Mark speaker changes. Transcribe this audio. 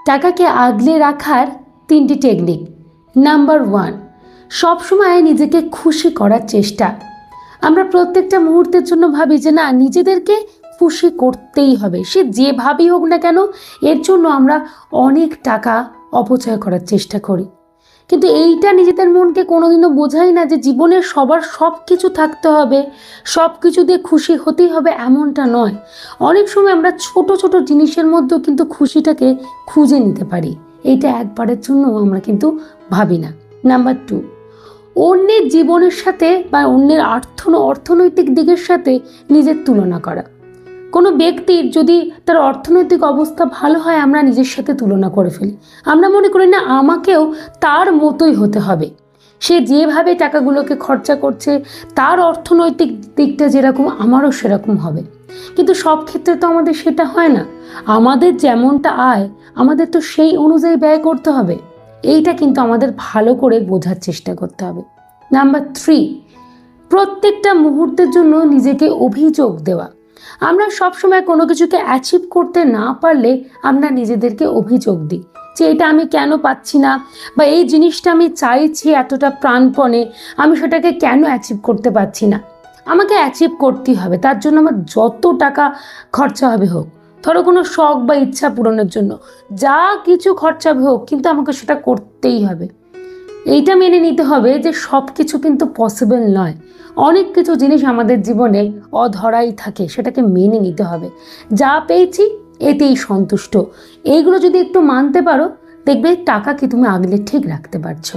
Speaker 1: টাকাকে আগলে রাখার 3টি টেকনিক। নাম্বার 1, সবসময় নিজেকে খুশি করার চেষ্টা। আমরা প্রত্যেকটা মুহূর্তের জন্য ভাবি যে না, নিজেদেরকে খুশি করতেই হবে, সে যেভাবেই হোক না কেন। এর জন্য আমরা অনেক টাকা অপচয় করার চেষ্টা করি, কিন্তু এইটা নিজেদের মনকে কোনোদিনও বোঝাই না যে জীবনের সবার সব কিছু থাকতে হবে, সব কিছু দিয়ে খুশি হতেই হবে, এমনটা নয়। অনেক সময় আমরা ছোট ছোট জিনিসের মধ্যেও কিন্তু খুশিটাকে খুঁজে নিতে পারি। এইটা একবারের জন্য আমরা কিন্তু ভাবি না। নাম্বার 2, অন্যের জীবনের সাথে বা অন্যের অর্থনৈতিক দিকের সাথে নিজের তুলনা করা। কোনো ব্যক্তির যদি তার অর্থনৈতিক অবস্থা ভালো হয়, আমরা নিজের সাথে তুলনা করে ফেলি। আমরা মনে করি না আমাকেও তার মতোই হতে হবে, সে যেভাবে টাকাগুলোকে খরচা করছে, তার অর্থনৈতিক দিকটা যেরকম আমারও সেরকম হবে। কিন্তু সব ক্ষেত্রে তো আমাদের সেটা হয় না। আমাদের যেমনটা আয়, আমাদের তো সেই অনুযায়ী ব্যয় করতে হবে। এইটা কিন্তু আমাদের ভালো করে বোঝার চেষ্টা করতে হবে। নাম্বার 3, প্রত্যেকটা মুহূর্তের জন্য নিজেকে অভিযোগ দেওয়া। আমরা সবসময় কোনো কিছুকে অ্যাচিভ করতে না পারলে আমরা নিজেদেরকে অভিযোগ দিই যে এটা আমি কেন পাচ্ছি না, বা এই জিনিসটা আমি চাইছি এতটা প্রাণপণে, আমি সেটাকে কেন অ্যাচিভ করতে পারছি না। আমাকে অ্যাচিভ করতেই হবে, তার জন্য আমার যত টাকা খরচা হবে হোক, ধরো কোনো শখ বা ইচ্ছা পূরণের জন্য যা কিছু খরচা হবে হোক, কিন্তু আমাকে সেটা করতেই হবে। এইটা মেনে নিতে হবে যে সব কিছু কিন্তু পসিবল নয়। অনেক কিছু জিনিস আমাদের জীবনে অধরাই থাকে, সেটাকে মেনে নিতে হবে। যা পেয়েছি এতেই সন্তুষ্ট। এইগুলো যদি একটু মানতে পারো, দেখবে টাকাকে তুমি আগলে ঠিক রাখতে পারছো।